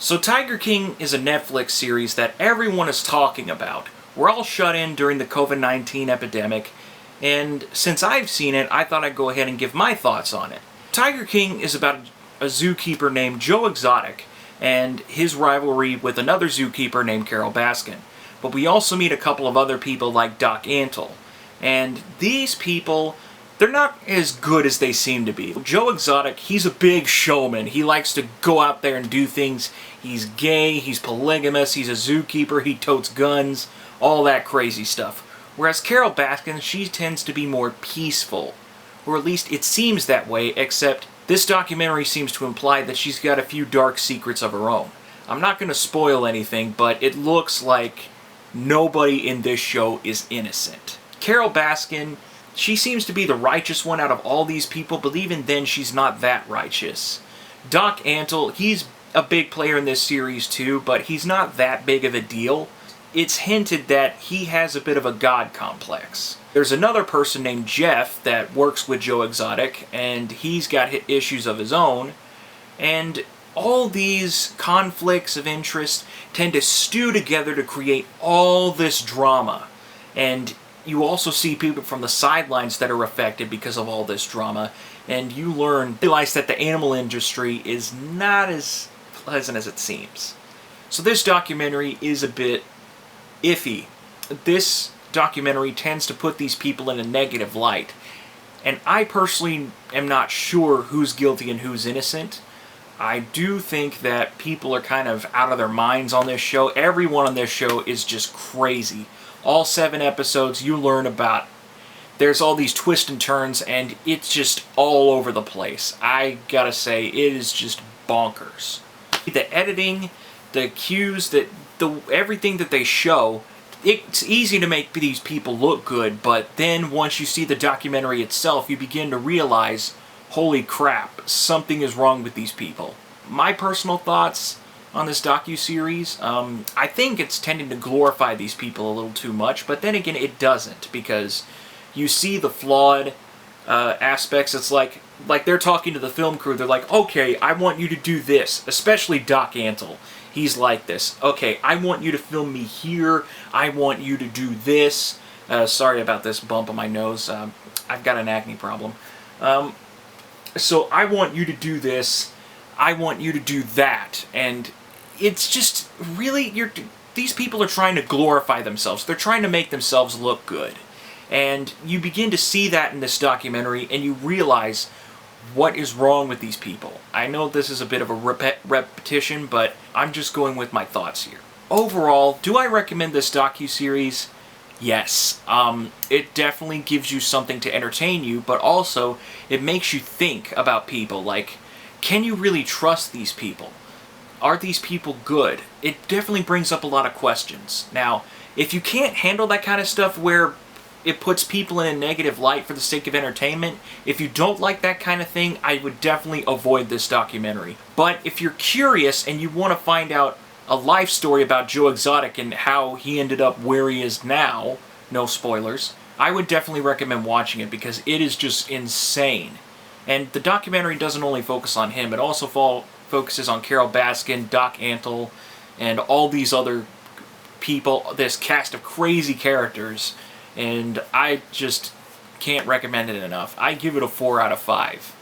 So Tiger King is a Netflix series that everyone is talking about. We're all shut in during the COVID-19 epidemic, and since I've seen it, I thought I'd go ahead and give my thoughts on it. Tiger King is about a zookeeper named Joe Exotic and his rivalry with another zookeeper named Carol Baskin. But we also meet a couple of other people like Doc Antle. And these people, they're not as good as they seem to be. Joe Exotic, he's a big showman. He likes to go out there and do things. He's gay, he's polygamous, he's a zookeeper, he totes guns, all that crazy stuff. Whereas Carol Baskin, she tends to be more peaceful. Or at least it seems that way, except this documentary seems to imply that she's got a few dark secrets of her own. I'm not going to spoil anything, but it looks like nobody in this show is innocent. Carol Baskin, she seems to be the righteous one out of all these people, but even then she's not that righteous. Doc Antle, he's a big player in this series too, but he's not that big of a deal. It's hinted that he has a bit of a god complex. There's another person named Jeff that works with Joe Exotic, and he's got issues of his own, and all these conflicts of interest tend to stew together to create all this drama. And you also see people from the sidelines that are affected because of all this drama, and you realize that the animal industry is not as pleasant as it seems. So this documentary is a bit iffy. This documentary tends to put these people in a negative light, and I personally am not sure who's guilty and who's innocent. I do think that people are kind of out of their minds on this show. Everyone on this show is just crazy. All 7 episodes, you learn about, there's all these twists and turns, and it's just all over the place. I gotta say, it is just bonkers. The editing, the cues, everything that they show, it's easy to make these people look good, but then once you see the documentary itself, you begin to realize, holy crap, something is wrong with these people. My personal thoughts on this docu-series, I think it's tending to glorify these people a little too much, but then again, it doesn't, because you see the flawed aspects. It's like they're talking to the film crew. They're like, okay, I want you to do this, especially Doc Antle. He's like this. Okay, I want you to film me here. I want you to do this. Sorry about this bump on my nose. I've got an acne problem. So I want you to do this. I want you to do that. And it's just really, these people are trying to glorify themselves. They're trying to make themselves look good. And you begin to see that in this documentary, and you realize what is wrong with these people. I know this is a bit of a repetition, but I'm just going with my thoughts here. Overall, do I recommend this docu-series? Yes. It definitely gives you something to entertain you, but also it makes you think about people. Like, can you really trust these people? Are these people good? It definitely brings up a lot of questions. Now, if you can't handle that kind of stuff where it puts people in a negative light for the sake of entertainment, if you don't like that kind of thing, I would definitely avoid this documentary. But if you're curious and you want to find out a life story about Joe Exotic and how he ended up where he is now, no spoilers, I would definitely recommend watching it because it is just insane. And the documentary doesn't only focus on him, it also focuses on Carol Baskin, Doc Antle, and all these other people, this cast of crazy characters, and I just can't recommend it enough. I give it a 4 out of 5.